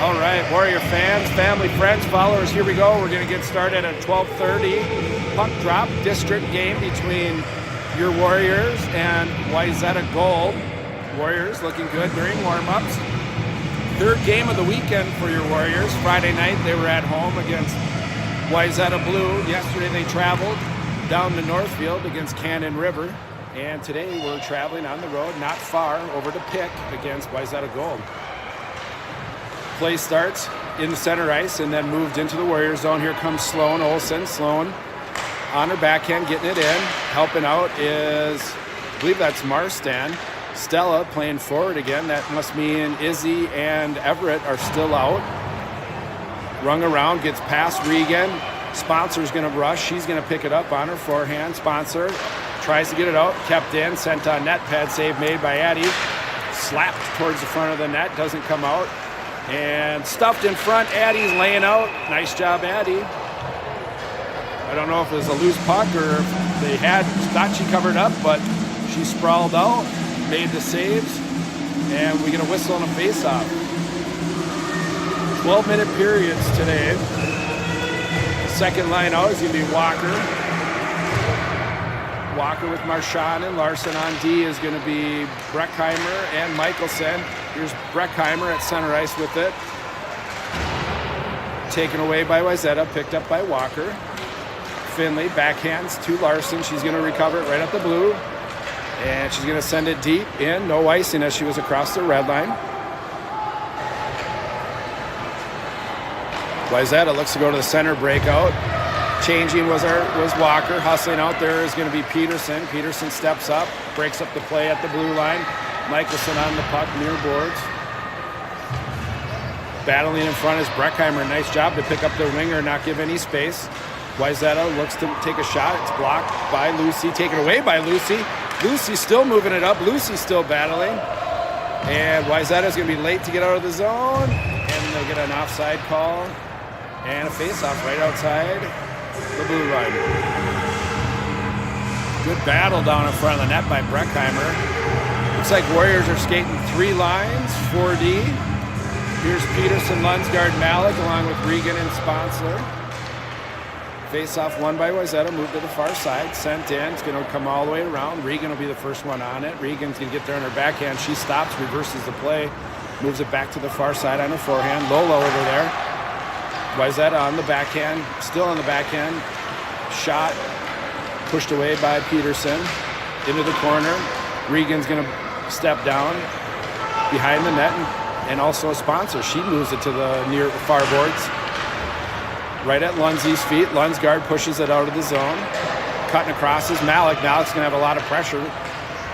All right, Warrior fans, family, friends, followers, here we go. We're going to get started at 12:30. Puck drop district game between your Warriors and Wayzata Gold. Warriors looking good during warm-ups. Third game of the weekend for your Warriors. Friday night they were at home against Wayzata Blue. Yesterday they traveled down to Northfield against Cannon River. And today we're traveling on the road, not far, over to Pick against Wayzata Gold. Play starts in the center ice and then moved into the Warrior zone. Here comes Sloan Olsen. Sloan on her backhand, getting it in. Helping out is, I believe that's Marstan. Stella playing forward again. That must mean Izzy and Everett are still out. Rung around, gets past Regan. Sponsor's going to rush. She's going to pick it up on her forehand. Sponsor tries to get it out. Kept in, sent on net. Pad save made by Addie. Slapped towards the front of the net. Doesn't come out. And stuffed in front, Addie's laying out. Nice job, Addie. I don't know if it was a loose puck or if they thought she covered up, but she sprawled out, made the saves, and we get a whistle and a face-off. 12-minute periods today. Second line out is going to be Walker. Walker with Marchand and Larson on D is going to be Breckheimer and Michelson. Here's Breckheimer at center ice with it. Taken away by Wayzata, picked up by Walker. Finley backhands to Larson. She's going to recover it right up the blue. And she's going to send it deep in. No icing as she was across the red line. Wayzata looks to go to the center breakout. Changing was Walker. Hustling out there is going to be Peterson. Peterson steps up, breaks up the play at the blue line. Michelson on the puck near boards. Battling in front is Breckheimer. Nice job to pick up the winger, not give any space. Wayzata looks to take a shot. It's blocked by Lucy. Taken away by Lucy. Lucy still moving it up. Lucy still battling. And Wayzata is going to be late to get out of the zone. And they'll get an offside call. And a face-off right outside the blue line. Good battle down in front of the net by Breckheimer. Looks like Warriors are skating three lines, 4D. Here's Peterson, Lunsgaard, Malik, along with Regan and Sponsor. Face-off won by Wayzata, moved to the far side, sent in. It's going to come all the way around. Regan will be the first one on it. Regan's going to get there on her backhand. She stops, reverses the play, moves it back to the far side on her forehand. Lola over there. Wayzata on the backhand, still on the backhand. Shot pushed away by Peterson into the corner. Regan's going to step down behind the net and also a Sponsor. She moves it to the near far boards. Right at Lundsey's feet. Lunsgaard pushes it out of the zone. Cutting across is Malik. Malik's going to have a lot of pressure.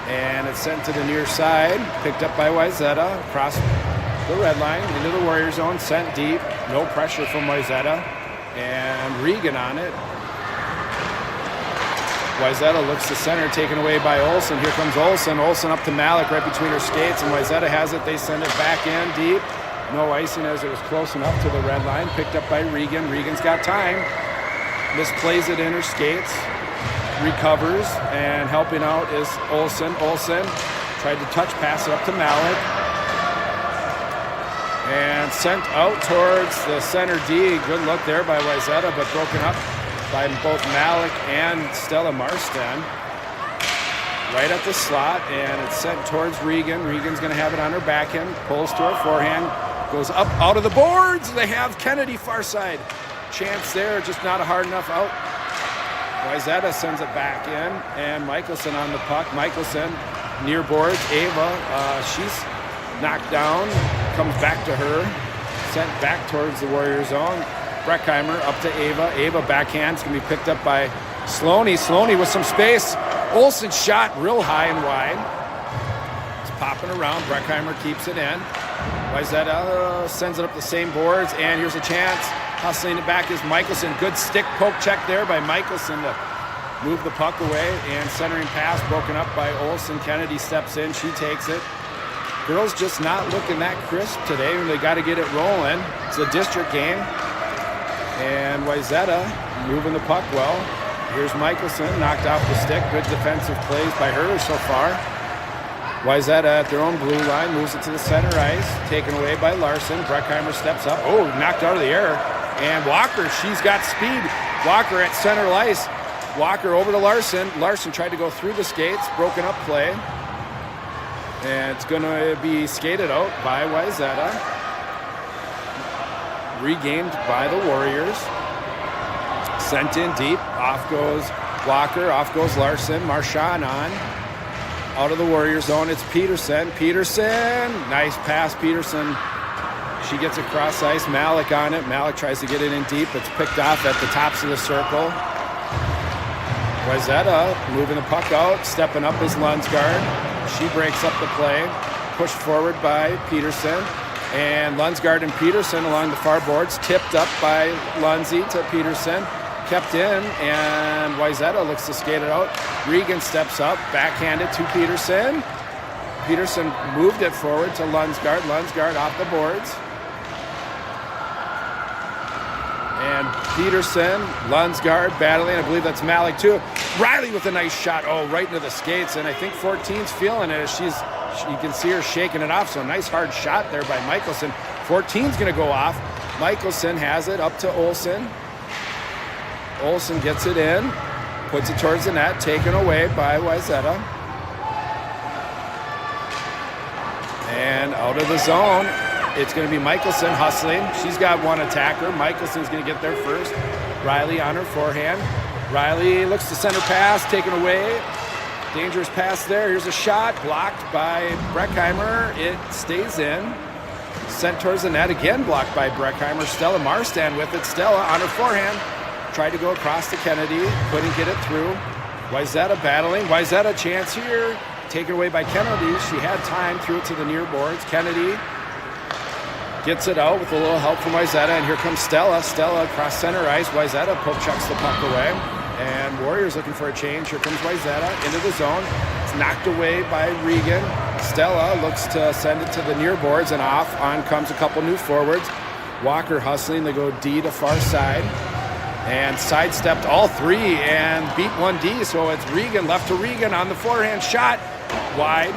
And it's sent to the near side. Picked up by Wayzata across the red line into the Warrior zone. Sent deep. No pressure from Wayzata. And Regan on it. Wayzata looks to center, taken away by Olsen. Here comes Olsen. Olsen up to Malik right between her skates, and Wayzata has it. They send it back in deep. No icing as it was close enough to the red line. Picked up by Regan. Regan's got time. Misplays it in her skates. Recovers, and helping out is Olsen. Olsen tried to touch pass it up to Malik. And sent out towards the center D. Good look there by Wayzata, but broken up by both Malik and Stella Marstan. Right at the slot, and it's sent towards Regan. Regan's going to have it on her backhand. Pulls to her forehand. Goes up out of the boards. They have Kennedy far side. Chance there, just not a hard enough out. Wayzata sends it back in, and Michelson on the puck. Michelson near boards. Ava, she's knocked down. Comes back to her. Sent back towards the Warrior zone. Breckheimer up to Ava. Ava backhand. It's going to be picked up by Sloaney. Sloaney with some space. Olsen shot real high and wide. It's popping around. Breckheimer keeps it in. Wayzata sends it up the same boards. And here's a chance. Hustling it back is Michelson. Good stick poke check there by Michelson to move the puck away. And centering pass broken up by Olsen. Kennedy steps in. She takes it. Girls just not looking that crisp today. They got to get it rolling. It's a district game. And Wayzata moving the puck well. Here's Michelson, knocked off the stick. Good defensive plays by her so far. Wayzata at their own blue line, moves it to the center ice, taken away by Larson. Breckheimer steps up. Oh, knocked out of the air. And Walker, she's got speed. Walker at center ice. Walker over to Larson. Larson tried to go through the skates, broken up play. And it's going to be skated out by Wayzata. Regained by the Warriors. Sent in deep. Off goes Walker. Off goes Larson. Marchand on. Out of the Warrior zone, it's Peterson. Peterson, nice pass, Peterson. She gets across ice, Malik on it. Malik tries to get it in deep. It's picked off at the tops of the circle. Wayzata moving the puck out, stepping up is Lunsgaard. She breaks up the play, pushed forward by Peterson. And Lunsgaard and Peterson along the far boards, tipped up by Lundsey to Peterson. Kept in, and Wayzata looks to skate it out. Regan steps up, backhanded to Peterson. Peterson moved it forward to Lunsgaard. Lunsgaard off the boards. And Peterson, Lunsgaard battling. I believe that's Malik too. Riley with a nice shot. Oh, right into the skates. And I think 14's feeling it as you can see her shaking it off. So a nice hard shot there by Michelson. 14's going to go off. Michelson has it up to Olsen. Olsen gets it in, puts it towards the net, taken away by Wayzata. And out of the zone, it's going to be Michelson hustling. She's got one attacker. Michelson's going to get there first. Riley on her forehand. Riley looks to center pass, taken away. Dangerous pass there. Here's a shot, blocked by Breckheimer. It stays in. Sent towards the net, again blocked by Breckheimer. Stella Marstand with it. Stella on her forehand. Tried to go across to Kennedy, couldn't get it through. Wayzata battling. Wayzata chance here, taken away by Kennedy. She had time, threw it to the near boards. Kennedy gets it out with a little help from Wayzata, and here comes Stella. Stella across center ice. Wayzata poke checks the puck away, and Warriors looking for a change. Here comes Wayzata into the zone. It's knocked away by Regan. Stella looks to send it to the near boards, and off. On comes a couple new forwards. Walker hustling. They go D to far side. And sidestepped all three and beat 1D. So it's Regan, left to Regan on the forehand shot. Wide.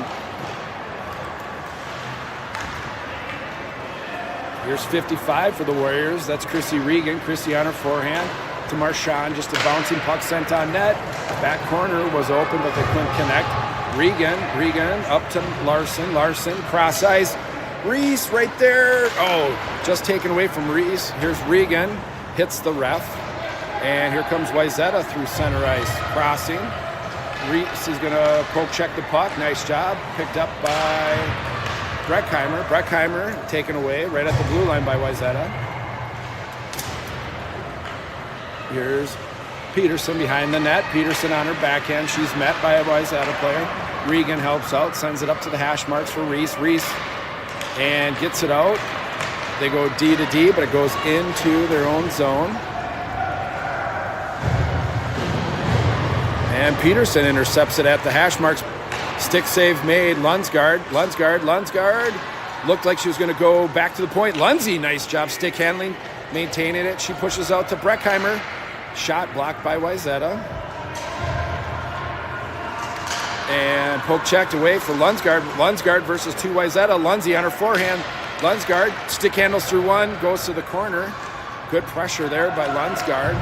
Here's 55 for the Warriors. That's Chrissy Regan. Chrissy on her forehand to Marchand. Just a bouncing puck sent on net. Back corner was open, but they couldn't connect. Regan up to Larson. Larson, cross ice. Reese right there. Oh, just taken away from Reese. Here's Regan. Hits the ref. And here comes Wayzata through center ice, crossing. Reese is going to poke check the puck. Nice job. Picked up by Breckheimer. Breckheimer taken away right at the blue line by Wayzata. Here's Peterson behind the net. Peterson on her backhand. She's met by a Wayzata player. Regan helps out, sends it up to the hash marks for Reese. Reese and gets it out. They go D to D, but it goes into their own zone. And Peterson intercepts it at the hash marks. Stick save made. Lunsgaard. Looked like she was going to go back to the point. Lundsey, nice job stick handling, maintaining it. She pushes out to Breckheimer. Shot blocked by Wayzata. And poke checked away for Lunsgaard. Lunsgaard versus two Wayzata. Lundsey on her forehand. Lunsgaard stick handles through one, goes to the corner. Good pressure there by Lunsgaard.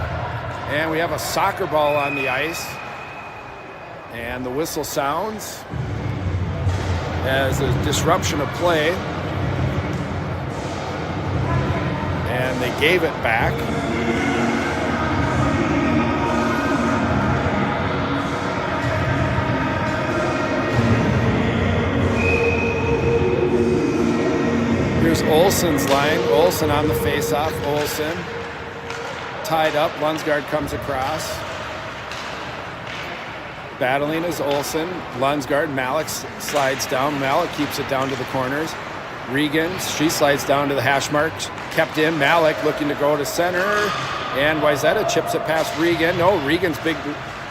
And we have a soccer ball on the ice. And the whistle sounds as a disruption of play. And they gave it back. Here's Olsen's line. Olsen on the faceoff. Olsen tied up. Lunsgaard comes across. Battling is Olsen. Lunsgaard. Malik slides down. Malik keeps it down to the corners. Regan, she slides down to the hash marks. Kept in. Malik looking to go to center. And Wayzata chips it past Regan. No, Regan's big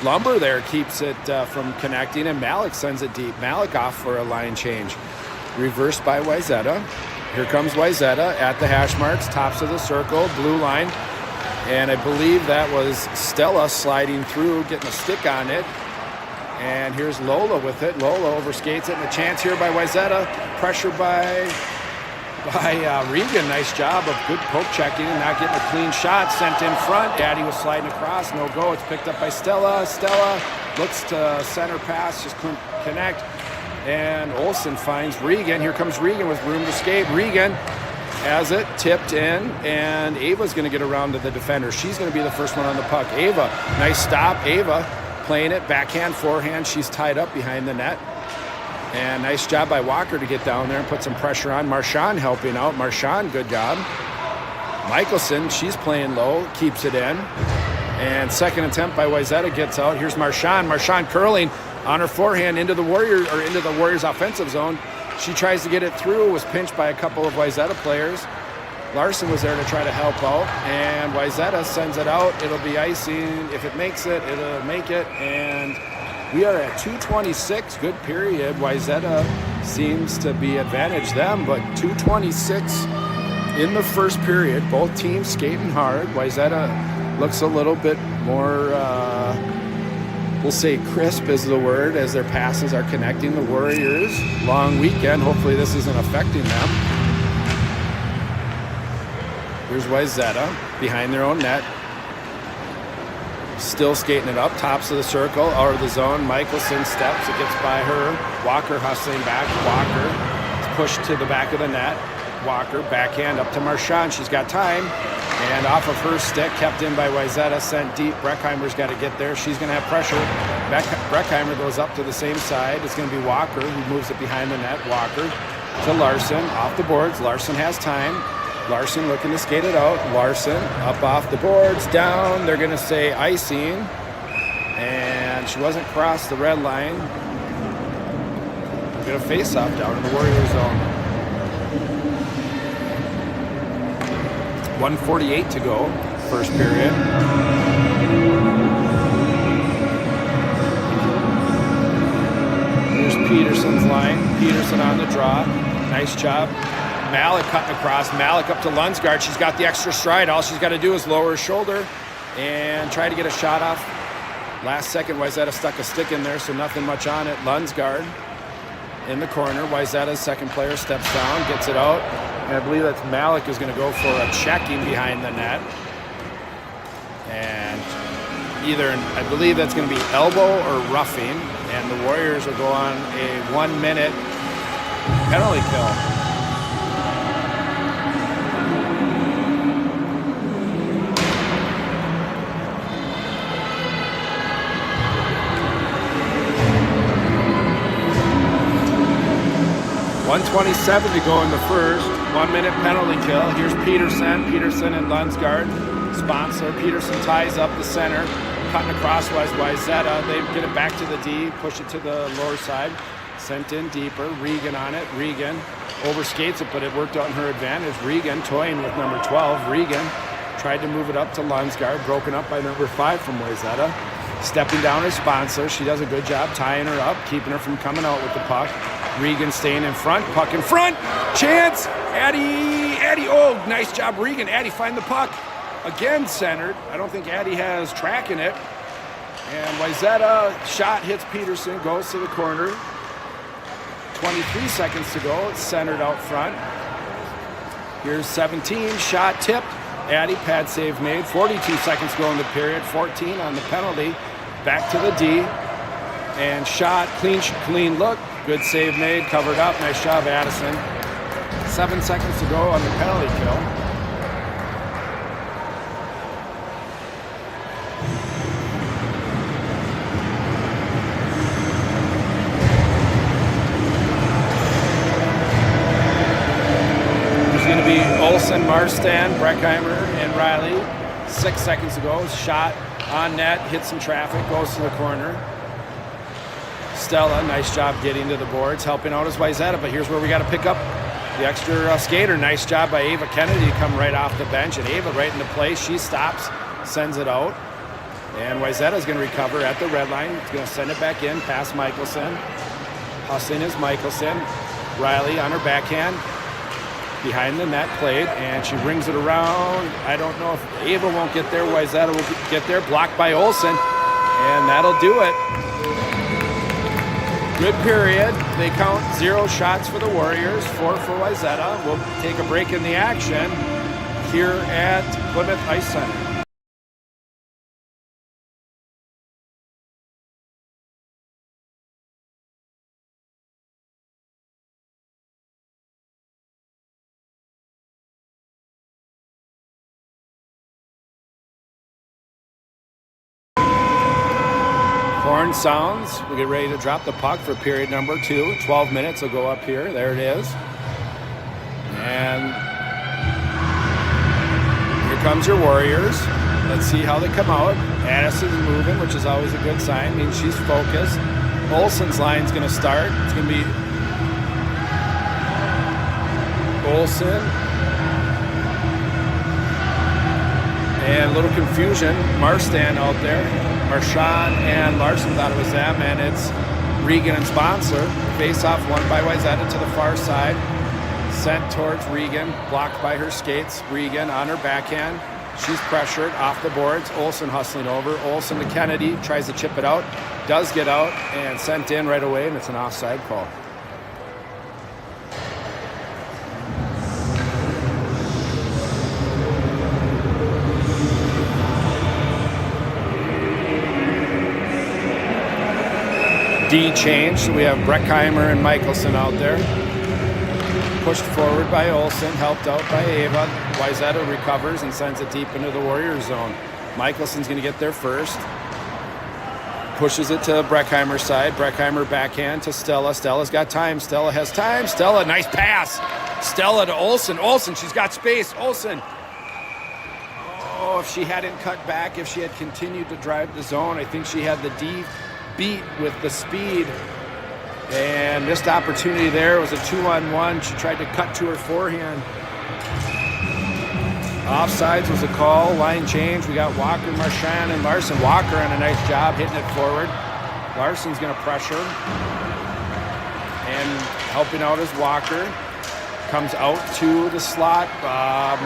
lumber there keeps it from connecting. And Malik sends it deep. Malik off for a line change. Reversed by Wayzata. Here comes Wayzata at the hash marks. Tops of the circle. Blue line. And I believe that was Stella sliding through, getting a stick on it. And here's Lola with it. Lola overskates it, and a chance here by Wayzata. Pressure by Regan. Nice job of good poke checking and not getting a clean shot. Sent in front. Addy was sliding across. No go. It's picked up by Stella. Stella looks to center pass. Just couldn't connect. And Olsen finds Regan. Here comes Regan with room to skate. Regan has it tipped in, and Ava's going to get around to the defender. She's going to be the first one on the puck. Ava, nice stop. Ava playing it backhand, forehand. She's tied up behind the net. And nice job by Walker to get down there and put some pressure on. Marchand helping out. Marchand, good job. Michelson, she's playing low, keeps it in. And second attempt by Wayzata gets out. Here's Marchand. Marchand curling on her forehand into the Warriors offensive zone. She tries to get it through, was pinched by a couple of Wayzata players. Larson was there to try to help out, and Wayzata sends it out. It'll be icing. If it makes it, it'll make it. And we are at 2:26. Good period. Wayzata seems to be advantage them, but 2:26 in the first period. Both teams skating hard. Wayzata looks a little bit more, we'll say crisp is the word, as their passes are connecting. The Warriors, long weekend. Hopefully this isn't affecting them. Here's Wayzata behind their own net. Still skating it up, tops of the circle, out of the zone. Michelson steps, it gets by her. Walker hustling back. Walker is pushed to the back of the net. Walker, backhand up to Marchand. She's got time. And off of her stick, kept in by Wayzata, sent deep. Breckheimer's got to get there. She's going to have pressure. Breckheimer goes up to the same side. It's going to be Walker who moves it behind the net. Walker to Larson, off the boards. Larson has time. Larson looking to skate it out. Larson up off the boards, down. They're going to say icing. And she wasn't across the red line. We're going to face off down in the Warrior zone. 1:48 to go, first period. Here's Peterson's line. Peterson on the draw. Nice job. Malik cutting across. Malik up to Lunsgaard. She's got the extra stride. All she's got to do is lower her shoulder and try to get a shot off. Last second, Wayzata stuck a stick in there, so nothing much on it. Lunsgaard in the corner. Wayzata's second player steps down, gets it out. And I believe that's Malik is going to go for a checking behind the net. And I believe that's going to be elbow or roughing. And the Warriors will go on a 1 minute penalty kill. .127 to go in the first. 1 minute penalty kill. Here's Peterson. Peterson and Lunsgaard. Sponsor. Peterson ties up the center. Cutting across Wayzata. They get it back to the D. Push it to the lower side. Sent in deeper. Regan on it. Regan overskates it, but it worked out in her advantage. Regan toying with number 12. Regan tried to move it up to Lunsgaard. Broken up by number 5 from Wayzata. Stepping down her sponsor. She does a good job tying her up, keeping her from coming out with the puck. Regan staying in front, puck in front, chance, Addy, oh, nice job, Regan. Addy find the puck, again centered. I don't think Addy has track in it. And Wayzata shot hits Peterson, goes to the corner. 23 seconds to go, it's centered out front. Here's 17, shot tipped, Addy pad save made. 42 seconds to go in the period, 14 on the penalty, back to the D. And shot, clean look. Good save made, covered up. Nice job, Addison. 7 seconds to go on the penalty kill. There's going to be Olsen, Marstand, Breckheimer, and Riley. 6 seconds to go. Shot on net, hits some traffic, goes to the corner. Stella, nice job getting to the boards, helping out as Wayzata, but here's where we got to pick up the extra skater. Nice job by Ava Kennedy to come right off the bench, and Ava right into place. She stops, sends it out, and Wayzata's going to recover at the red line. It's going to send it back in, past Michelson. Hustling is Michelson. Riley on her backhand, behind the net played, and she rings it around. I don't know if Ava won't get there. Wayzata will get there, blocked by Olsen, and that'll do it. Good period. They count 0 shots for the Warriors, 4 for Wayzata. We'll take a break in the action here at Plymouth Ice Center. Horn sounds. We get ready to drop the puck for period number 2. 12 minutes will go up here. There it is. And here comes your Warriors. Let's see how they come out. Addison's moving, which is always a good sign. Means she's focused. Olsen's line's going to start. It's going to be Olsen. And a little confusion. Marstan out there. Marchand and Larson thought it was them, and it's Regan and Sponsor. Face-off won by Wayzata to the far side. Sent towards Regan, blocked by her skates. Regan on her backhand. She's pressured off the boards. Olsen hustling over. Olsen to Kennedy, tries to chip it out. Does get out and sent in right away, and it's an offside call. D change. So we have Breckheimer and Michelson out there. Pushed forward by Olsen, helped out by Ava. Wayzata recovers and sends it deep into the Warrior zone. Michelson's going to get there first. Pushes it to Breckheimer's side. Breckheimer backhand to Stella. Stella's got time. Stella has time. Stella, nice pass. Stella to Olsen. Olsen, she's got space. Olsen. Oh, if she hadn't cut back, if she had continued to drive the zone, I think she had the D beat with the speed, and missed opportunity there. It was a 2-on-1. She tried to cut to her forehand. Offsides was a call. Line change. We got Walker, Marchand, and Larson. Walker on a nice job hitting it forward. Larson's going to pressure, and helping out is Walker. Comes out to the slot.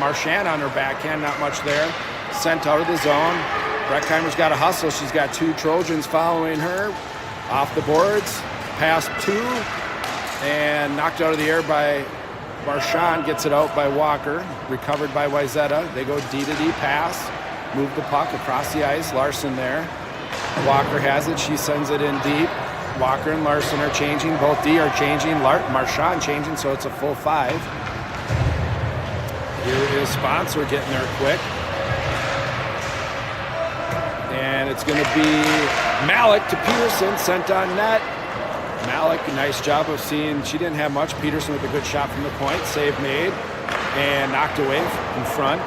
Marchand on her backhand, not much there. Sent out of the zone. Breckheimer's got a hustle. She's got 2 Trojans following her. Off the boards. Past 2. And knocked out of the air by Marchand. Gets it out by Walker. Recovered by Wayzata. They go D to D pass. Move the puck across the ice. Larson there. Walker has it. She sends it in deep. Walker and Larson are changing. Both D are changing. Marchand changing, so it's a full 5. Here is Sponsor getting there quick. And it's going to be Malik to Peterson, sent on net. Malik, nice job of seeing, she didn't have much. Peterson with a good shot from the point, save made, and knocked away in front.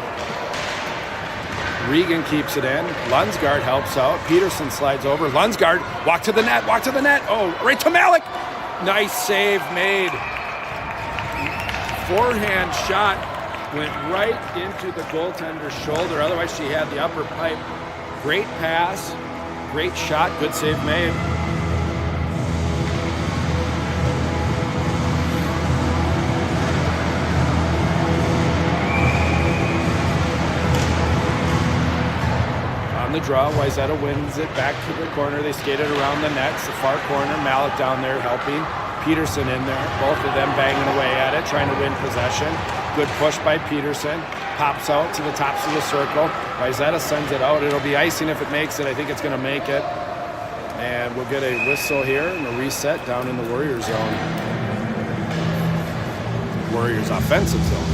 Regan keeps it in. Lunsgaard helps out. Peterson slides over. Lunsgaard, walk to the net, walk to the net. Oh, right to Malik. Nice save made. Forehand shot went right into the goaltender's shoulder. Otherwise, she had the upper pipe. Great pass, great shot, good save made. On the draw, Wayzata wins it back to the corner. They skated around the nets, the far corner. Malik down there helping. Peterson in there. Both of them banging away at it, trying to win possession. Good push by Peterson. Pops out to the tops of the circle. Wayzata sends it out. It'll be icing if it makes it. I think it's going to make it. And we'll get a whistle here and a reset down in the Warrior zone. Warriors offensive zone.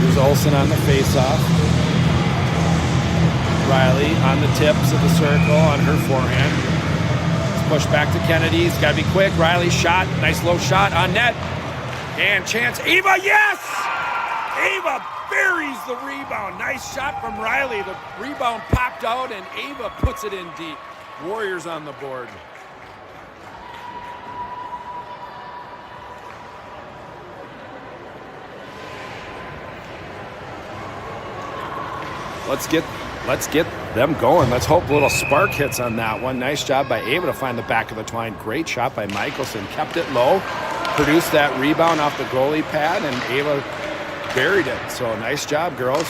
Here's Olsen on the face-off. Riley on the tips of the circle on her forehand. It's pushed back to Kennedy. It's got to be quick. Riley shot. Nice low shot on net. And chance. Ava, yes! Ava buries the rebound. Nice shot from Riley. The rebound popped out, and Ava puts it in deep. Warriors on the board. Let's get them going. Let's hope a little spark hits on that one. Nice job by Ava to find the back of the twine. Great shot by Michelson. Kept it low. Produced that rebound off the goalie pad, and Ava buried it. So nice job, girls.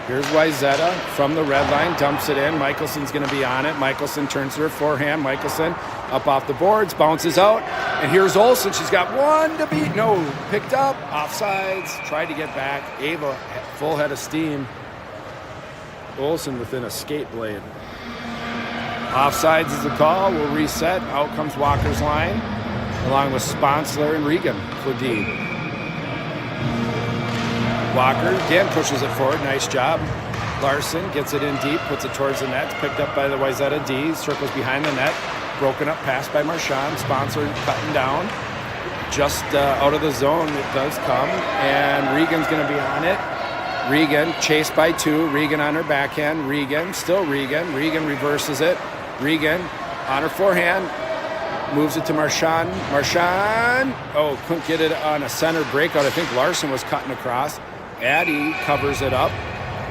Here's Wayzata from the red line, dumps it in. Michelson's going to be on it. Michelson turns to her forehand. Michelson up off the boards, bounces out. And here's Olsen. She's got one to beat. No, picked up, offsides, tried to get back. Ava, full head of steam. Olsen within a skate blade. Offsides is the call. We'll reset. Out comes Walker's line, along with Sponsler and Regan for D. Walker again pushes it forward. Nice job. Larson gets it in deep, puts it towards the net. It's picked up by the Wayzata D. Circles behind the net. Broken up pass by Marchand. Sponsor cutting down. Just out of the zone it does come. And Regan's going to be on it. Regan chased by two. Regan on her backhand. Regan, still Regan. Regan reverses it. Regan on her forehand. Moves it to Marchand. Marchand. Oh, couldn't get it on a center breakout. I think Larson was cutting across. Addie covers it up,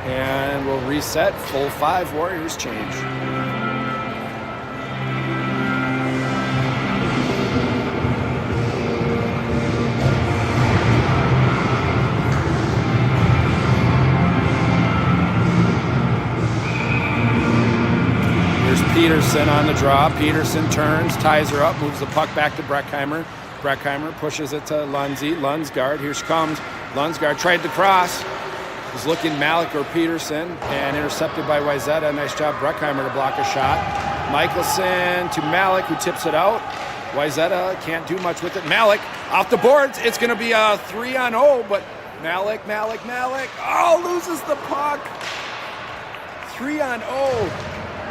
and we'll reset. Full 5 Warriors change. Here's Peterson on the draw. Peterson turns, ties her up, moves the puck back to Breckheimer. Breckheimer pushes it to Lundsey. Lundsgaard, here she comes. Lundsgaard tried to cross. Was looking Malik or Peterson and intercepted by Wayzata. Nice job, Breckheimer, to block a shot. Michelson to Malik, who tips it out. Wayzata can't do much with it. Malik off the boards. It's going to be a 3-on-0, but Malik. Oh, loses the puck. 3-on-0.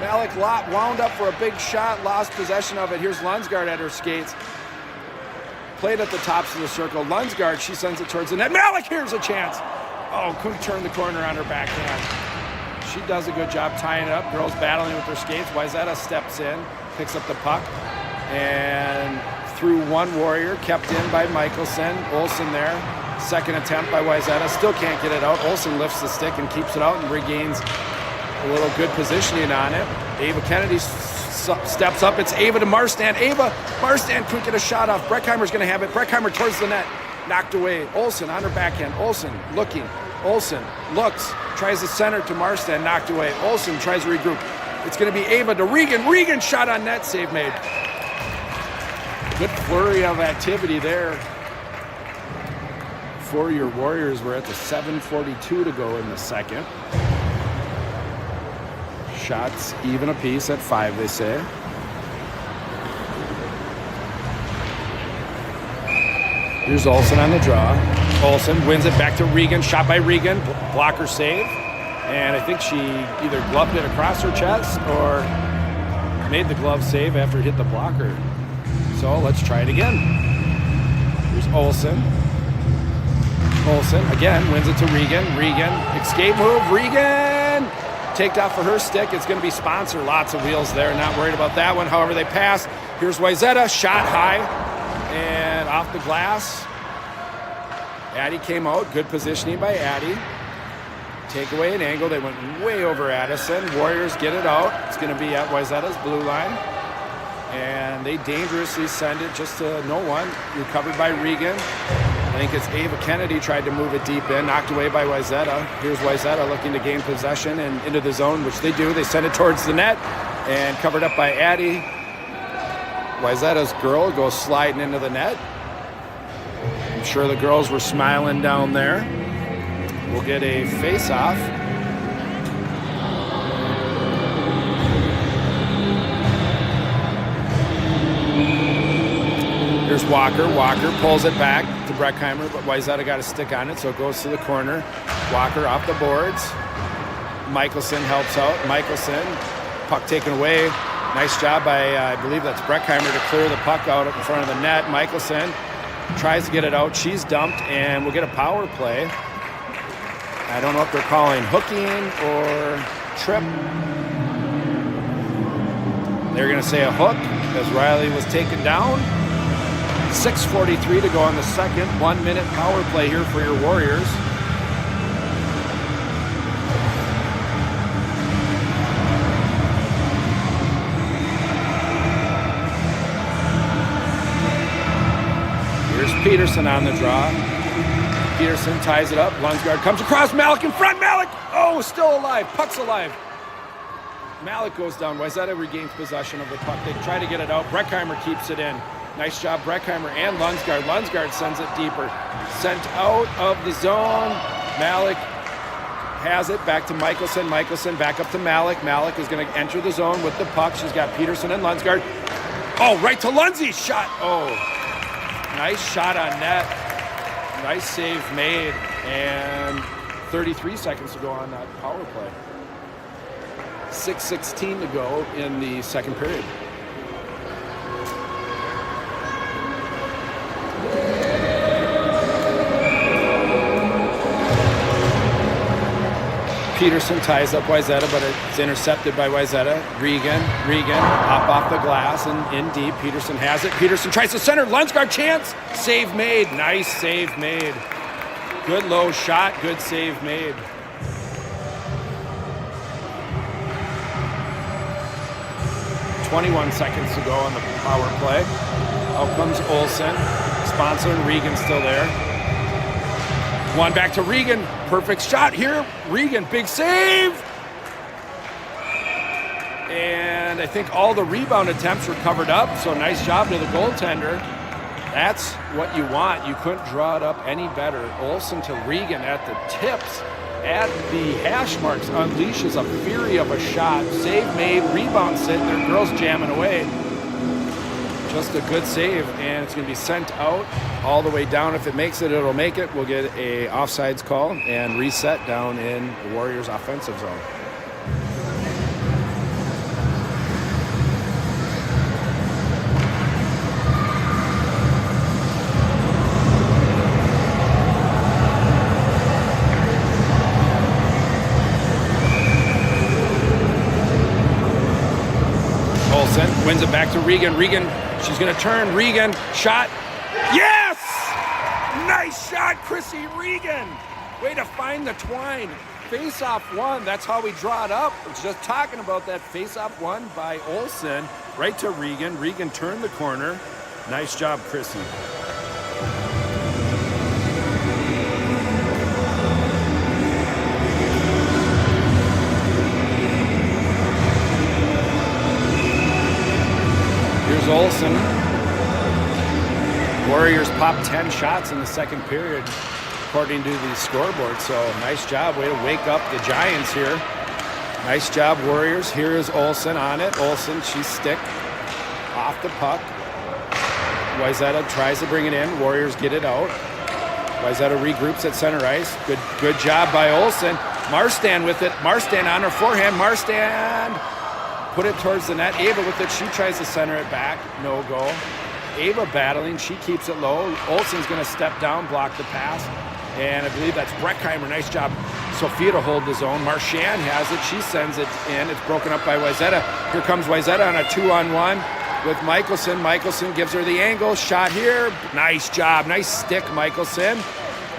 Malik wound up for a big shot, lost possession of it. Here's Lundsgaard at her skates. Played at the tops of the circle. Lundsgaard, she sends it towards the net. Malik, here's a chance. Oh, couldn't turn the corner on her backhand. She does a good job tying it up. Girls battling with their skates. Wayzata steps in, picks up the puck, and through one Warrior, kept in by Michelson. Olsen there. Second attempt by Wayzata. Still can't get it out. Olsen lifts the stick and keeps it out and regains a little good positioning on it. Ava Kennedy steps up. It's Ava to Marstand. Marstand couldn't get a shot off. Breckheimer's going to have it. Breckheimer towards the net. Knocked away. Olsen on her backhand. Olsen looking. Olsen looks. Tries to center to Marstand. Knocked away. Olsen tries to regroup. It's going to be Ava to Regan. Regan shot on net. Save made. Good flurry of activity there for your Warriors. We're at the 7:42 to go in the second. Shots even apiece at 5, they say. Here's Olsen on the draw. Olsen wins it back to Regan. Shot by Regan. Blocker save. And I think she either gloved it across her chest or made the glove save after it hit the blocker. So let's try it again. Here's Olsen. Olsen again wins it to Regan. Regan, escape move. Regan! Taked off for her stick. It's going to be Sponsor. Lots of wheels there. Not worried about that one. However, they pass. Here's Wayzata. Shot high and off the glass. Addie came out. Good positioning by Addie. Take away an angle. They went way over Addison. Warriors get it out. It's going to be at Wayzata's blue line. And they dangerously send it just to no one. Recovered by Regan. I think it's Ava Kennedy tried to move it deep in, knocked away by Wayzata. Here's Wayzata looking to gain possession and into the zone, which they do. They send it towards the net and covered up by Addie. Wayzata's girl goes sliding into the net. I'm sure the girls were smiling down there. We'll get a face-off. Here's Walker. Walker pulls it back to Breckheimer, but Wayzata got a stick on it, so it goes to the corner. Walker off the boards. Michelson helps out. Michelson, puck taken away. Nice job by, I believe that's Breckheimer, to clear the puck out in front of the net. Michelson tries to get it out. She's dumped, and we'll get a power play. I don't know if they're calling hooking or trip. They're going to say a hook as Riley was taken down. 6:43 to go on the second. 1 minute power play here for your Warriors. Here's Peterson on the draw. Peterson ties it up. Lundsgaard comes across. Malik in front. Malik! Oh, still alive. Puck's alive. Malik goes down. Wayzata regains possession of the puck. They try to get it out. Breckheimer keeps it in. Nice job, Breckheimer and Lundsgaard. Lundsgaard sends it deeper. Sent out of the zone. Malik has it back to Michelson. Michelson back up to Malik. Malik is going to enter the zone with the puck. She's got Peterson and Lundsgaard. Oh, right to Lundsey. Shot. Oh, nice shot on net. Nice save made. And 33 seconds to go on that power play. 6:16 to go in the second period. Peterson ties up Wayzata, but it's intercepted by Wayzata. Regan up off the glass and in deep. Peterson has it. Peterson tries to center. Lundsgaard chance. Save made. Nice save made. Good low shot. Good save made. .21 seconds to go on the power play. Out comes Olsen. Sponsor and Regan still there. One back to Regan. Perfect shot here. Regan, big save. And I think all the rebound attempts were covered up, so nice job to the goaltender. That's what you want. You couldn't draw it up any better. Olsen to Regan at the tips. At the hash marks, unleashes a fury of a shot. Save made, rebound sitting there, girls jamming away. Just a good save, and it's going to be sent out all the way down. If it makes it, it'll make it. We'll get a offsides call and reset down in the Warriors' offensive zone. Wins it back to Regan. Regan, she's going to turn. Regan, shot. Yes! Nice shot, Chrissy Regan. Way to find the twine. Face-off one. That's how we draw it up. I was just talking about that face-off one by Olsen. Right to Regan. Regan turned the corner. Nice job, Chrissy. Olsen. Warriors popped 10 shots in the second period, according to the scoreboard. So nice job. Way to wake up the Giants here. Nice job, Warriors. Here is Olsen on it. Olsen, she's stick off the puck. Wayzata tries to bring it in. Warriors get it out. Wayzata regroups at center ice. Good job by Olsen. Marstand with it. Marstand on her forehand. Marstand. Put it towards the net. Ava with it. She tries to center it back. No goal. Ava battling. She keeps it low. Olsen's going to step down, block the pass. And I believe that's Breckheimer. Nice job. Sophia to hold the zone. Marchand has it. She sends it in. It's broken up by Wayzata. Here comes Wayzata on a 2-on-1 with Michelson. Michelson gives her the angle. Shot here. Nice job. Nice stick, Michelson.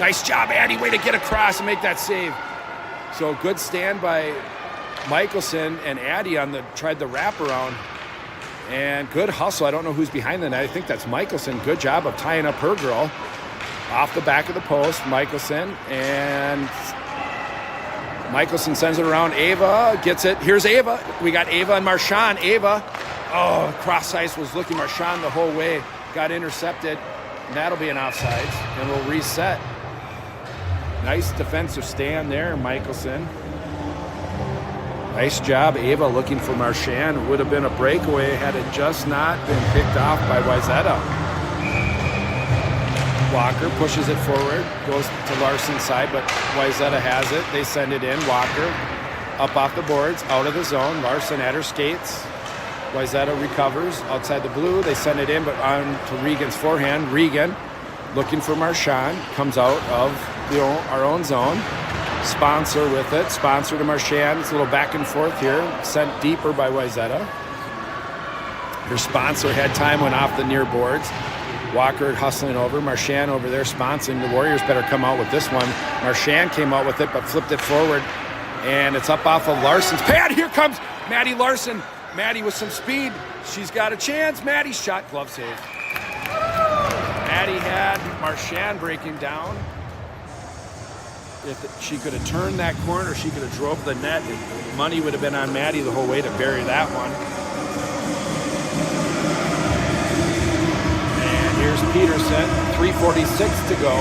Nice job, Addie. Way to get across and make that save. So good stand by Michelson, and Addie tried the wraparound, and good hustle. I don't know who's behind the net. I think that's Michelson. Good job of tying up her girl off the back of the post. Michelson, and Michelson sends it around. Ava gets it. Here's Ava. We got Ava and Marchand. Ava, oh, cross ice was looking Marchand the whole way. Got intercepted, and that'll be an offsides, and we'll reset. Nice defensive stand there, Michelson. Nice job, Ava, looking for Marchand. Would have been a breakaway had it just not been picked off by Wayzata. Walker pushes it forward, goes to Larson's side, but Wayzata has it. They send it in. Walker up off the boards, out of the zone. Larson at her skates. Wayzata recovers outside the blue. They send it in, but on to Regan's forehand. Regan looking for Marchand. Comes out of our own zone. Sponsor with it. Sponsor to Marchand. It's a little back and forth here. Sent deeper by Wayzata. Her sponsor had time, went off the near boards. Walker hustling over. Marchand over there sponsoring. The Warriors better come out with this one. Marchand came out with it, but flipped it forward. And it's up off of Larson's pad. Here comes Maddie Larson. Maddie with some speed. She's got a chance. Maddie's shot. Glove save. Maddie had Marchand breaking down. If she could have turned that corner, she could have drove the net. Money would have been on Maddie the whole way to bury that one. And here's Peterson, 3:46 to go.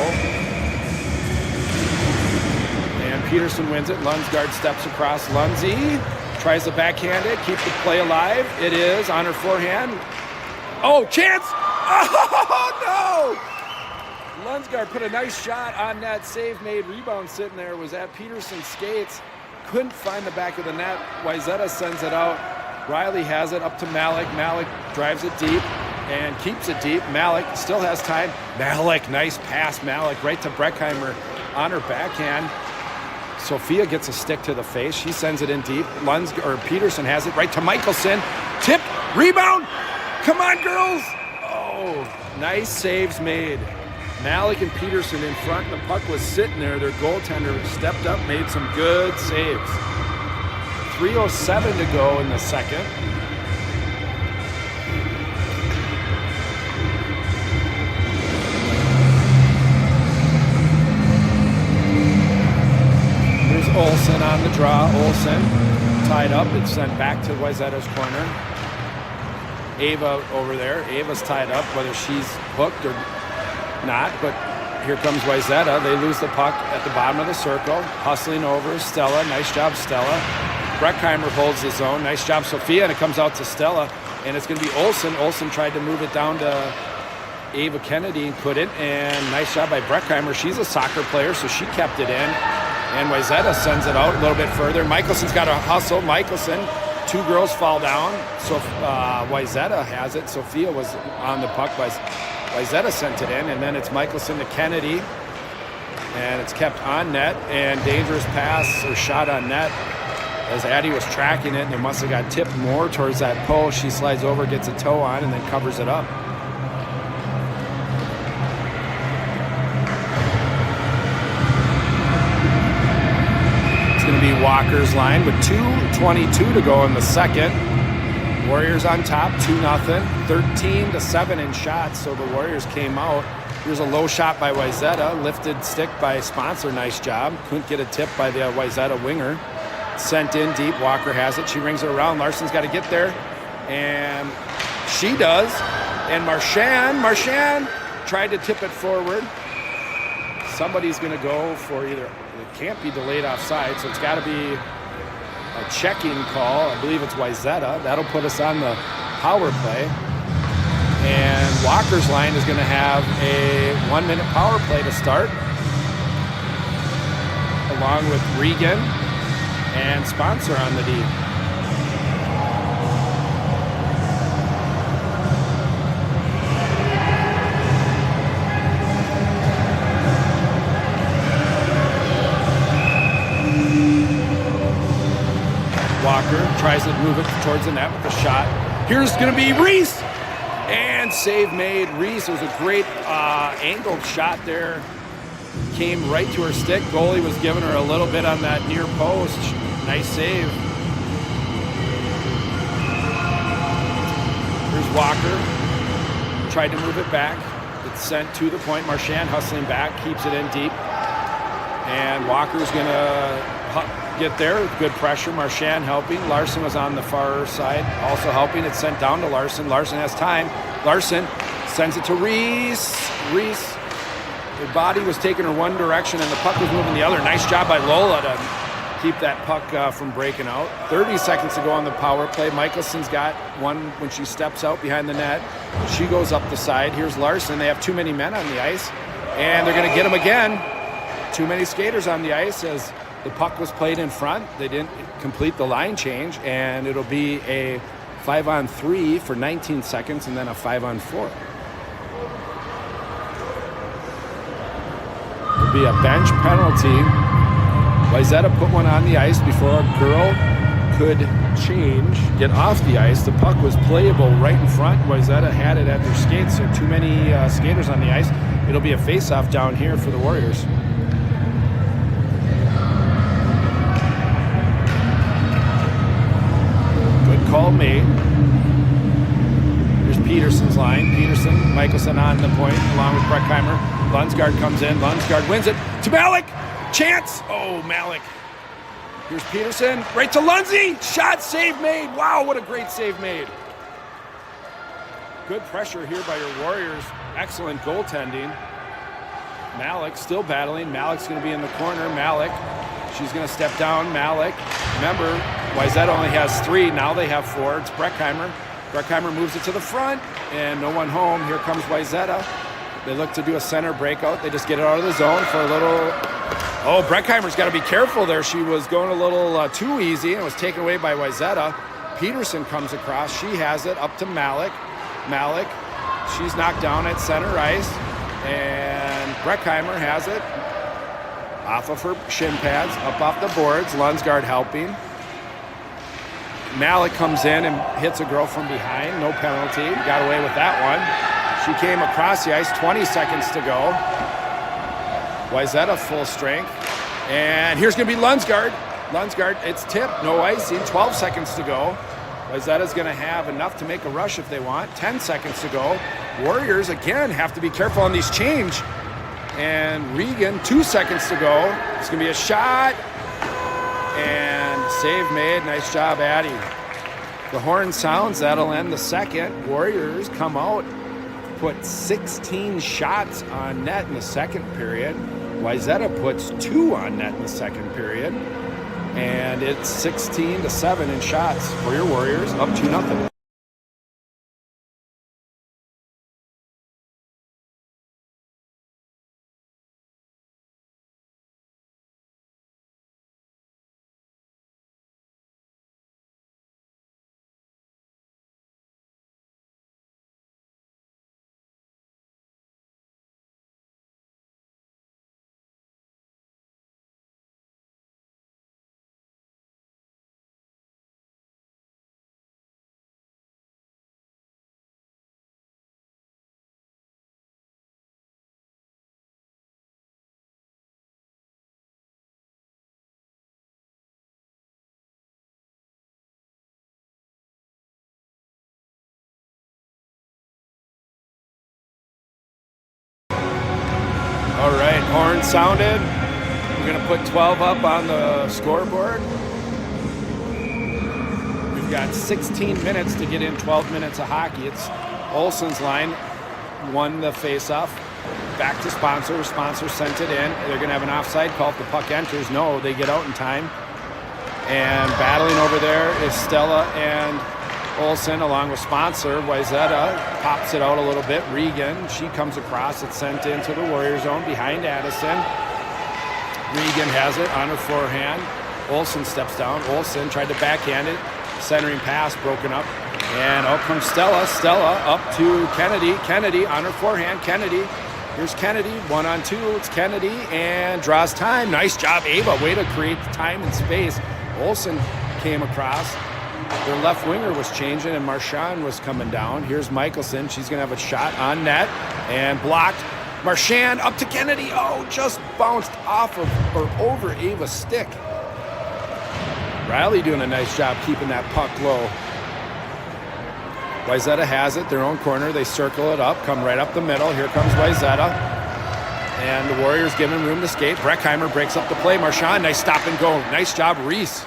And Peterson wins it. Lundsgaard steps across. Lundsey tries to backhand it, keep the play alive. It is on her forehand. Oh, chance! Oh, no! Lundsgaard put a nice shot on net. Save made. Rebound sitting there was at Peterson's skates. Couldn't find the back of the net. Wayzata sends it out. Riley has it up to Malik. Malik drives it deep and keeps it deep. Malik still has time. Malik, nice pass. Malik right to Breckheimer on her backhand. Sophia gets a stick to the face. She sends it in deep. Peterson has it right to Michelson. Tip, rebound. Come on, girls. Oh, nice saves made. Malik and Peterson in front. The puck was sitting there. Their goaltender stepped up, made some good saves. 3:07 to go in the second. Here's Olsen on the draw. Olsen tied up. It's sent back to Wayzata's corner. Ava over there. Ava's tied up, whether she's hooked or not, but here comes Wayzata. They lose the puck at the bottom of the circle. Hustling over. Stella. Nice job, Stella. Breckheimer holds his own. Nice job, Sophia, and it comes out to Stella. And it's going to be Olsen. Olsen tried to move it down to Ava Kennedy and couldn't. And nice job by Breckheimer. She's a soccer player, so she kept it in. And Wayzata sends it out a little bit further. Michelson's got a hustle. Michelson. Two girls fall down. So Wayzata has it. Sophia was on the puck. Wayzata sent it in, and then it's Michelson to Kennedy, and it's kept on net, and dangerous pass or shot on net as Addie was tracking it, and it must have got tipped more towards that post. She slides over, gets a toe on, and then covers it up. It's going to be Walker's line with 2:22 to go in the second. Warriors on top, 2-0, 13-7 in shots, so the Warriors came out. Here's a low shot by Wayzata, lifted stick by Sponsor, nice job. Couldn't get a tip by the Wayzata winger. Sent in deep, Walker has it, she rings it around. Larson's got to get there, and she does. And Marchand tried to tip it forward. Somebody's going to go for either, it can't be delayed offside, so it's got to be a checking call. I believe it's Wayzata. That'll put us on the power play. And Walker's line is going to have a 1-minute power play to start, along with Regan and Sponsor on the D. Walker tries to move it towards the net with a shot. Here's going to be Reese, and save made. Reese, it was a great angled shot there. Came right to her stick. Goalie was giving her a little bit on that near post. Nice save. Here's Walker. Tried to move it back. It's sent to the point. Marchand hustling back, keeps it in deep. And Walker's going to get there. Good pressure. Marchand helping. Larson was on the far side, also helping. It's sent down to Larson. Larson has time. Larson sends it to Reese. Reese, her body was taking her one direction and the puck was moving the other. Nice job by Lola to keep that puck from breaking out. 30 seconds to go on the power play. Michelson's got one when she steps out behind the net. She goes up the side. Here's Larson. They have too many men on the ice, and they're going to get him again. Too many skaters on the ice as the puck was played in front. They didn't complete the line change, and it'll be a 5-on-3 for 19 seconds and then a 5-on-4. It'll be a bench penalty. Wayzata put one on the ice before a girl could get off the ice. The puck was playable right in front. Wayzata had it at their skates, so too many skaters on the ice. It'll be a face-off down here for the Warriors. Call made. Here's Peterson's line. Peterson, Michelson on the point, along with Breckheimer. Lundsgaard comes in. Lundsgaard wins it to Malik. Chance. Oh, Malik. Here's Peterson. Right to Lundsey. Shot, save made. Wow, what a great save made. Good pressure here by your Warriors. Excellent goaltending. Malik still battling. Malik's going to be in the corner. Malik. She's going to step down. Malik. Remember, Wayzata only has 3. Now they have 4. It's Breckheimer. Breckheimer moves it to the front, and no one home. Here comes Wayzata. They look to do a center breakout. They just get it out of the zone for a little... Oh, Breckheimer's got to be careful there. She was going a little too easy and was taken away by Wayzata. Peterson comes across. She has it up to Malik. Malik, she's knocked down at center ice, and Breckheimer has it off of her shin pads, up off the boards. Lunsgaard helping. Malik comes in and hits a girl from behind. No penalty. Got away with that one. She came across the ice. 20 seconds to go. Wayzata full strength. And here's going to be Lunsgaard. Lunsgaard, it's tipped. No icing. 12 seconds to go. Wayzata's going to have enough to make a rush if they want. 10 seconds to go. Warriors, again, have to be careful on these change. And Regan, 2 seconds to go. It's going to be a shot. And save made. Nice job, Addie. The horn sounds. That'll end the second. Warriors come out, put 16 shots on net in the second period. Wayzata puts 2 on net in the second period. And it's 16-7 in shots for your Warriors, up 2-0. All right, horn sounded. We're going to put 12 up on the scoreboard. We've got 16 minutes to get in 12 minutes of hockey. It's Olsen's line won the face-off. Back to sponsor. Sponsor sent it in. They're going to have an offside call if the puck enters. No, they get out in time. And battling over there is Stella and Olsen along with sponsor. Wayzata pops it out a little bit. Regan, she comes across. It's sent into the Warrior zone behind Addison. Regan has it on her forehand. Olsen steps down. Olsen tried to backhand it. Centering pass broken up. And out comes Stella. Stella up to Kennedy. Kennedy on her forehand. Kennedy. Here's Kennedy. 1-on-2. It's Kennedy. And draws time. Nice job, Ava. Way to create time and space. Olsen came across. Their left winger was changing, and Marchand was coming down. Here's Michelson. She's going to have a shot on net and blocked. Marchand up to Kennedy. Oh, just bounced off of or over Ava's stick. Riley doing a nice job keeping that puck low. Wayzata has it, their own corner. They circle it up, come right up the middle. Here comes Wayzata. And the Warriors giving room to skate. Breckheimer breaks up the play. Marchand, nice stop and go. Nice job, Reese.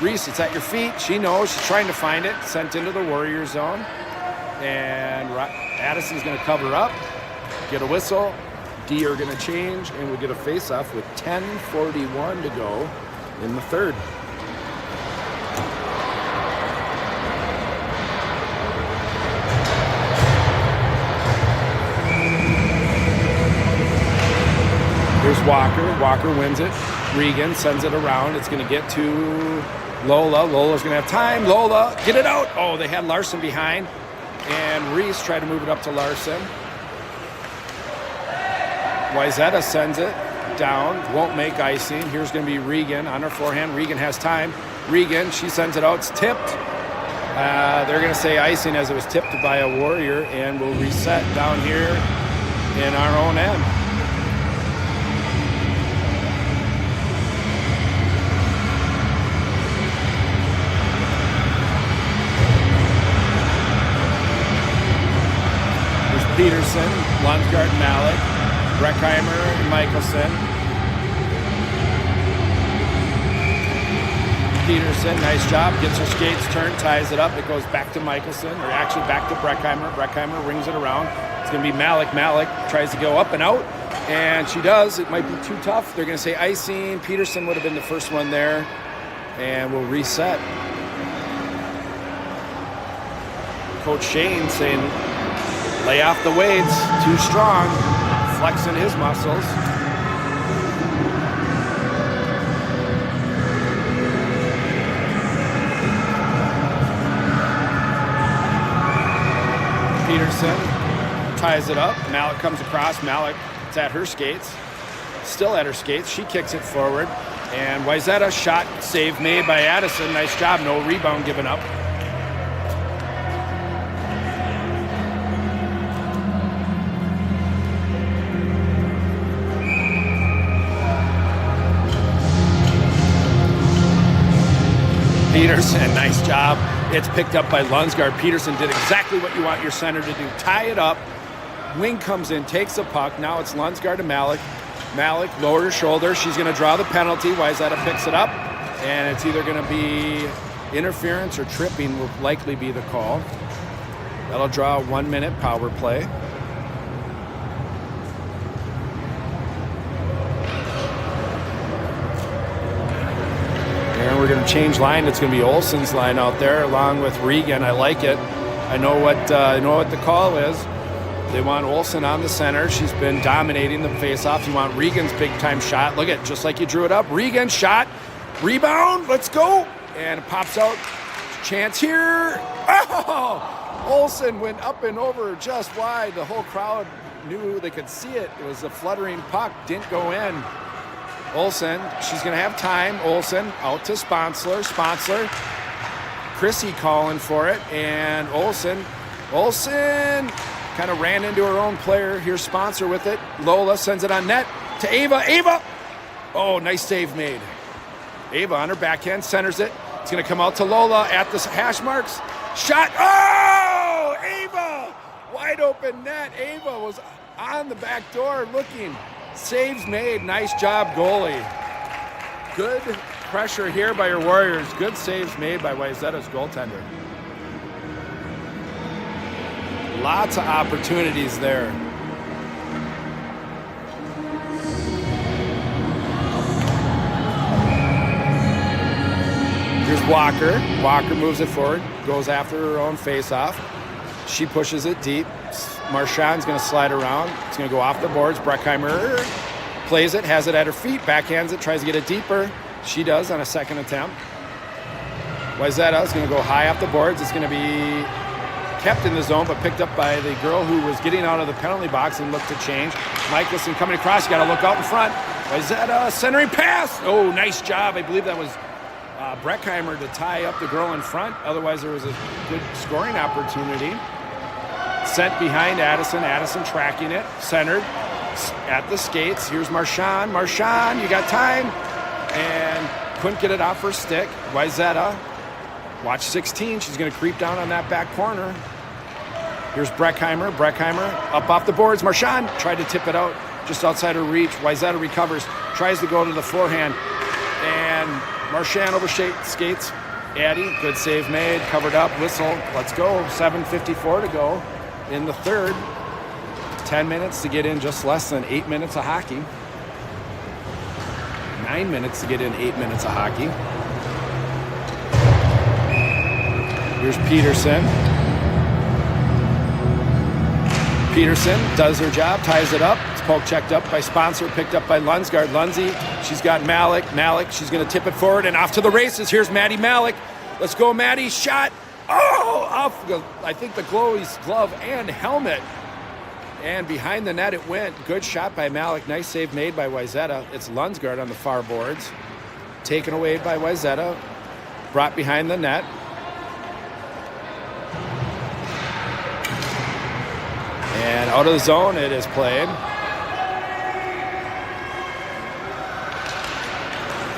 Reese, it's at your feet. She knows. She's trying to find it. Sent into the Warrior zone. And Addison's going to cover up. Get a whistle. D are going to change. And we get a face-off with 10:41 to go in the third. Here's Walker. Walker wins it. Regan sends it around. It's going to get to Lola. Lola's going to have time. Lola, get it out. Oh, they had Larson behind. And Reese tried to move it up to Larson. Wayzata sends it down. Won't make icing. Here's going to be Regan on her forehand. Regan has time. Regan, she sends it out. It's tipped. They're going to say icing as it was tipped by a Warrior. And we'll reset down here in our own end. Peterson, Lunsgaard, Malik, Breckheimer, and Michelson. Peterson, nice job. Gets her skates turned, ties it up. It goes back to Michelson, or actually back to Breckheimer. Breckheimer rings it around. It's going to be Malik. Malik tries to go up and out, and she does. It might be too tough. They're going to say icing. Peterson would have been the first one there, and we'll reset. Coach Shane saying, lay off the weights, too strong, flexing his muscles. Peterson ties it up. Malik comes across. Malik, it's at her skates. Still at her skates. She kicks it forward. And Wayzata shot save made by Addison. Nice job. No rebound given up. Peterson, nice job. It's picked up by Lunsgaard. Peterson did exactly what you want your center to do. Tie it up. Wing comes in, takes the puck. Now it's Lunsgaard to Malik. Malik lowered her shoulder. She's going to draw the penalty. Wayzata picks it up. And it's either going to be interference or tripping will likely be the call. That'll draw a 1-minute power play. And we're going to change line. It's going to be Olsen's line out there along with Regan. I like it. I know what the call is. They want Olsen on the center. She's been dominating the faceoff. You want Regan's big-time shot. Look at, just like you drew it up. Regan shot. Rebound. Let's go. And it pops out. Chance here. Oh! Olsen went up and over just wide. The whole crowd knew they could see it. It was a fluttering puck. Didn't go in. Olsen, she's going to have time. Olsen out to Sponsler. Sponsler. Chrissy calling for it. And Olsen kind of ran into her own player. Here's Sponsor with it. Lola sends it on net to Ava. Ava! Oh, nice save made. Ava on her backhand centers it. It's going to come out to Lola at the hash marks. Shot. Oh! Ava! Wide open net. Ava was on the back door looking. Saves made. Nice job, goalie. Good pressure here by your Warriors. Good saves made by Wayzata's goaltender. Lots of opportunities there. Here's Walker. Walker moves it forward, goes after her own faceoff. She pushes it deep. Marchand's going to slide around. It's going to go off the boards. Breckheimer plays it, has it at her feet, backhands it, tries to get it deeper. She does on a second attempt. Wayzata is going to go high off the boards. It's going to be kept in the zone, but picked up by the girl who was getting out of the penalty box and looked to change. Michelson coming across. You got to look out in front. Wayzata centering pass. Oh, nice job. I believe that was Breckheimer to tie up the girl in front. Otherwise, there was a good scoring opportunity. Sent behind Addison. Addison tracking it. Centered at the skates. Here's Marchand. Marchand, you got time. And couldn't get it off her stick. Wayzata. Watch 16. She's going to creep down on that back corner. Here's Breckheimer. Breckheimer up off the boards. Marchand tried to tip it out just outside her reach. Wayzata recovers. Tries to go to the forehand. And Marchand overskates. Addie, good save made. Covered up. Whistle. Let's go. 7:54 to go in the third. 10 minutes to get in just less than 8 minutes of hockey. 9 minutes to get in 8 minutes of hockey. Here's Peterson. Peterson does her job, ties it up. It's poke checked up by Sponsor, picked up by Lunsgaard. Lundsey, she's got Malik. Malik, she's going to tip it forward and off to the races. Here's Maddie Malik. Let's go, Maddie. Shot. Oh, off, I think the goalie's glove and helmet. And behind the net it went. Good shot by Malik. Nice save made by Wayzata. It's Lunsgaard on the far boards. Taken away by Wayzata. Brought behind the net. And out of the zone it is played.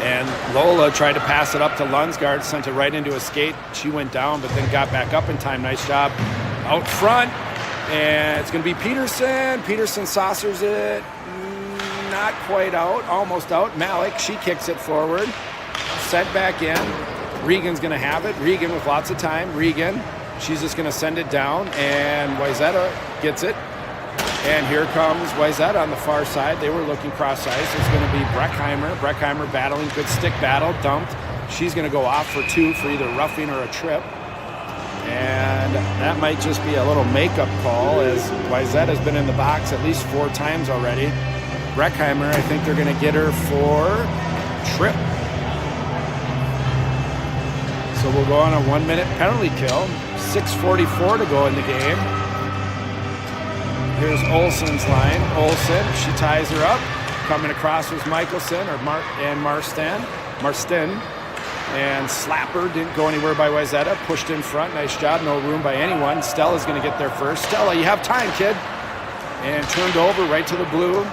And Lola tried to pass it up to Lunsgaard, sent it right into a skate. She went down, but then got back up in time. Nice job. Out front. And it's going to be Peterson. Peterson saucers it. Not quite out. Almost out. Malik, she kicks it forward. Set back in. Regan's going to have it. Regan with lots of time. Regan, she's just going to send it down, and Wayzata gets it. And here comes Wayzata on the far side. They were looking cross ice. It's going to be Breckheimer. Breckheimer battling, good stick battle, dumped. She's going to go off for 2 for either roughing or a trip. And that might just be a little makeup call, as Wayzata's been in the box at least 4 times already. Breckheimer, I think they're going to get her for trip. So we'll go on a 1-minute penalty kill. 6:44 to go in the game. Here's Olsen's line. Olsen, she ties her up. Coming across was Michelson and Marston. And Slapper didn't go anywhere by Wayzata. Pushed in front. Nice job. No room by anyone. Stella's going to get there first. Stella, you have time, kid. And turned over right to the blue.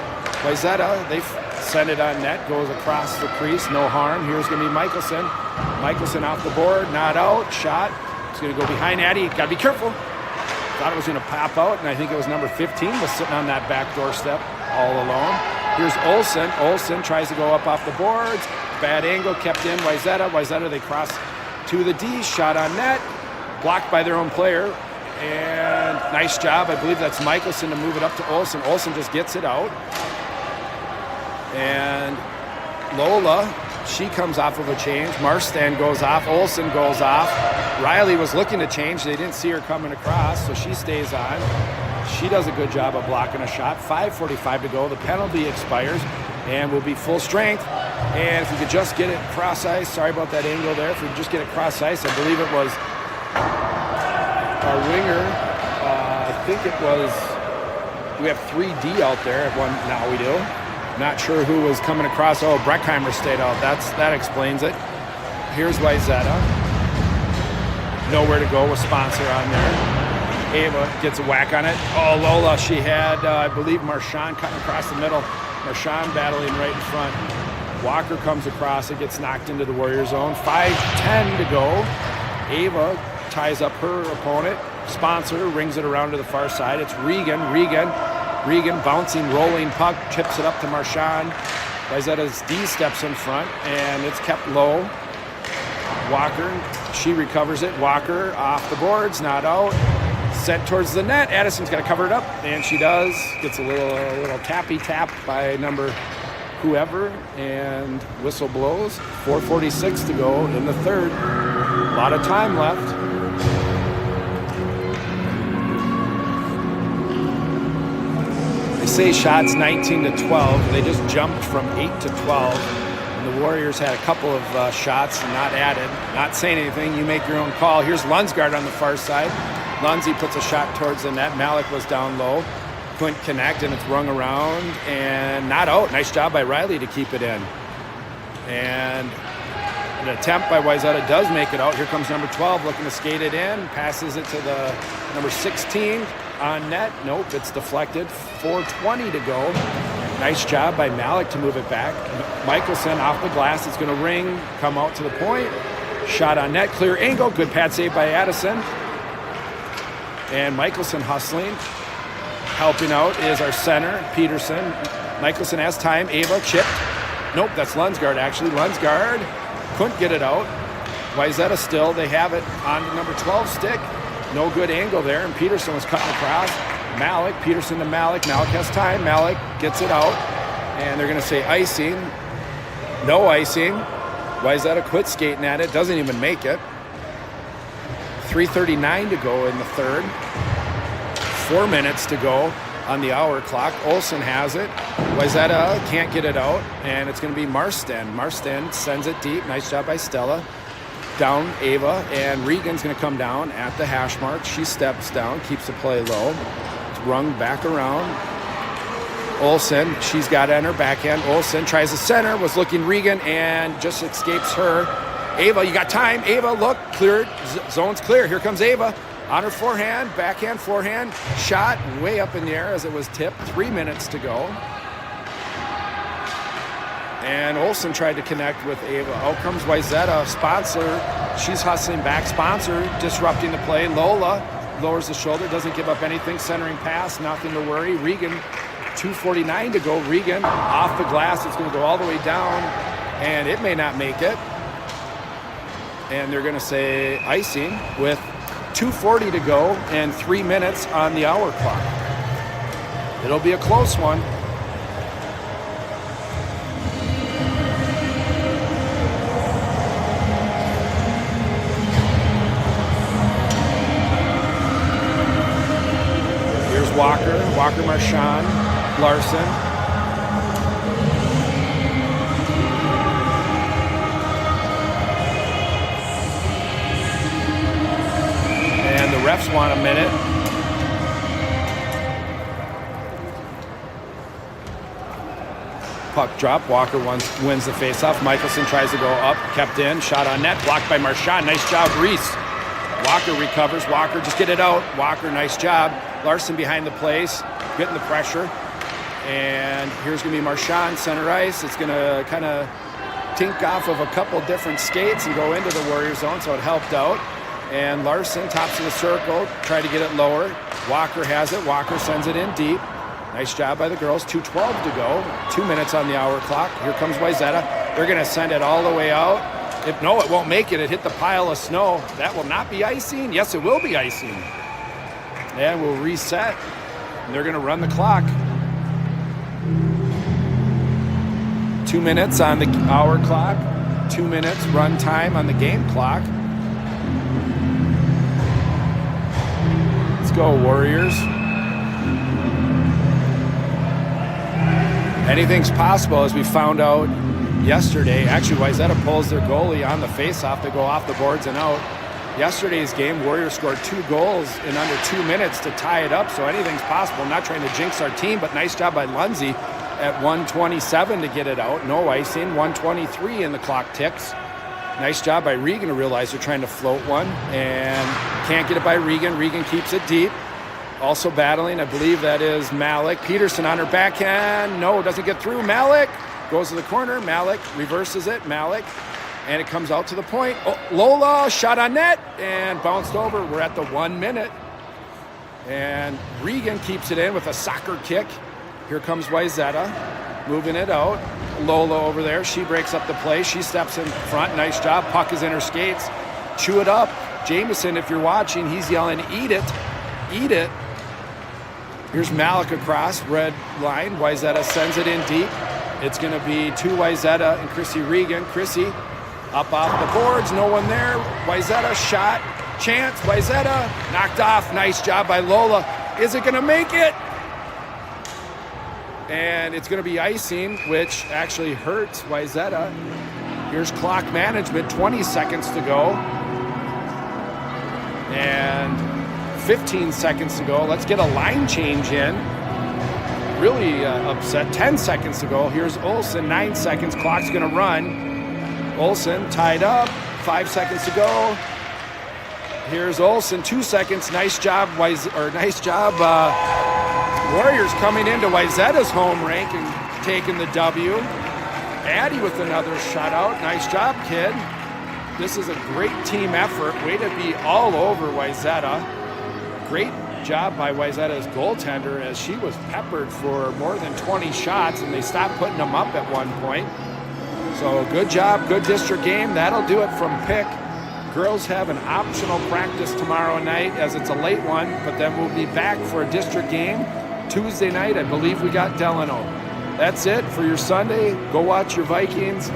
Wayzata, they send it on net. Goes across the crease. No harm. Here's going to be Michelson. Michelson off the board. Not out. Shot. It's going to go behind Addie. Got to be careful. Thought it was going to pop out, and I think it was number 15 was sitting on that back doorstep all alone. Here's Olsen. Olsen tries to go up off the boards. Bad angle, kept in Wayzata. Wayzata, they cross to the D. Shot on net. Blocked by their own player. And nice job. I believe that's Michelson to move it up to Olsen. Olsen just gets it out. And Lola, she comes off of a change. Marstan goes off. Olsen goes off. Riley was looking to change. They didn't see her coming across, so she stays on. She does a good job of blocking a shot. 5:45 to go. The penalty expires, and we'll be full strength. And if we could just get it cross ice, sorry about that angle there. If we could just get it cross ice, I believe it was our winger. I think it was, we have 3D out there at one, now we do. Not sure who was coming across. Oh, Breckheimer stayed out. That explains it. Here's Wayzata. Nowhere to go with sponsor on there. Ava gets a whack on it. Oh, Lola, she had, I believe, Marchand cutting across the middle. Marchand battling right in front. Walker comes across. It gets knocked into the Warrior zone. 5:10 to go. Ava ties up her opponent. Sponsor rings it around to the far side. It's Regan. Regan bouncing, rolling puck, chips it up to Marchand. Wayzata's D steps in front, and it's kept low. Walker, she recovers it. Walker off the boards, not out. Sent towards the net. Addison's got to cover it up, and she does. Gets a little tappy tap by number whoever, and whistle blows. 4:46 to go in the third. A lot of time left. They say shots 19 to 12. They just jumped from 8 to 12. And the Warriors had a couple of shots not added. Not saying anything. You make your own call. Here's Lunsgaard on the far side. Lundsey puts a shot towards the net. Malik was down low. Couldn't connect, and it's rung around and not out. Nice job by Riley to keep it in. And an attempt by Wayzata does make it out. Here comes number 12 looking to skate it in. Passes it to the number 16 on net. Nope, it's deflected. 4:20 to go. Nice job by Malik to move it back. Michelson off the glass. It's going to ring, come out to the point. Shot on net, clear angle. Good pad save by Addison. And Michelson hustling. Helping out is our center, Peterson. Michelson has time. Ava chipped. Nope, that's Lunsgaard actually. Lunsgaard couldn't get it out. Wayzata still, they have it on the number 12 stick. No good angle there, and Peterson was cutting across. Malik, Peterson to Malik. Malik has time. Malik gets it out, and they're going to say icing. No icing. Wayzata quit skating at it. Doesn't even make it. 3:39 to go in the third. 4 minutes to go on the hour clock. Olsen has it. Wayzata can't get it out, and it's going to be Marston. Marston sends it deep. Nice job by Stella. Down Ava, and Regan's going to come down at the hash mark. She steps down, keeps the play low. It's rung back around. Olsen, she's got it on her backhand. Olsen tries the center, was looking Regan, and just escapes her. Ava, you got time. Ava, look, cleared. Zone's clear. Here comes Ava. On her forehand, backhand, forehand. Shot way up in the air as it was tipped. 3 minutes to go. And Olsen tried to connect with Ava. Out comes Wayzata, sponsor. She's hustling back. Sponsor disrupting the play. Lola lowers the shoulder, doesn't give up anything. Centering pass, nothing to worry. Regan, 2:49 to go. Regan off the glass. It's going to go all the way down, and it may not make it. and they're going to say icing with 2:40 to go and 3 minutes on the hour clock. It'll be a close one. Here's Walker, Marchand, Larson. And the refs want a minute. Puck drop. Walker wins the faceoff. Michelson tries to go up. Kept in. Shot on net. Blocked by Marchand. Nice job, Reese. Walker recovers. Walker, just get it out. Walker, nice job. Larson behind the place. Getting the pressure. And here's going to be Marchand, center ice. It's going to kind of tink off of a couple different skates and go into the Warrior zone, so it helped out. And Larson, tops of the circle, try to get it lower. Walker has it. Walker sends it in deep. Nice job by the girls. 2:12 to go. 2 minutes on the hour clock. Here comes Wayzata. They're going to send it all the way out. No, it won't make it. It hit the pile of snow. That will not be icing. Yes, it will be icing. And we'll reset. And they're going to run the clock. 2 minutes on the hour clock. 2 minutes run time on the game clock. Let's go, Warriors. Anything's possible, as we found out yesterday. Actually, Wayzata pulls their goalie on the faceoff to go off the boards and out. Yesterday's game, Warriors scored 2 goals in under 2 minutes to tie it up, so anything's possible. I'm not trying to jinx our team, but nice job by Lundsey at 1:27 to get it out. No icing. 1:23 and the clock ticks. Nice job by Regan to realize they're trying to float one and can't get it by Regan. Regan keeps it deep. Also battling, I believe that is Malik. Peterson on her backhand. No, doesn't get through. Malik goes to the corner. Malik reverses it. Malik. And it comes out to the point. Oh, Lola, shot on net and bounced over. We're at the 1 minute. And Regan keeps it in with a soccer kick. Here comes Wayzata, moving it out. Lola over there. She breaks up the play. She steps in front. Nice job. Puck is in her skates. Chew it up. Jameson, if you're watching, he's yelling, eat it. Eat it. Here's Malik across, red line. Wayzata sends it in deep. It's going to be to Wayzata and Chrissy Regan. Chrissy up off the boards, no one there. Wayzata shot, chance. Wayzata knocked off. Nice job by Lola. Is it going to make it? And it's going to be icing, which actually hurts Wayzata. Here's clock management, 20 seconds to go. And 15 seconds to go. Let's get a line change in. Really upset. 10 seconds to go. Here's Olsen, 9 seconds. Clock's going to run. Olsen tied up. 5 seconds to go. Here's Olsen, 2 seconds. Nice job, Warriors coming into Wayzata's home rink and taking the W. Addie with another shutout. Nice job, kid. This is a great team effort. Way to be all over Wayzata. Great job by Wayzata's goaltender, as she was peppered for more than 20 shots and they stopped putting them up at one point. So good job, good district game. That'll do it from Pick. Girls have an optional practice tomorrow night, as it's a late one, but then we'll be back for a district game Tuesday night. I believe we got Delano. That's it for your Sunday. Go watch your Vikings.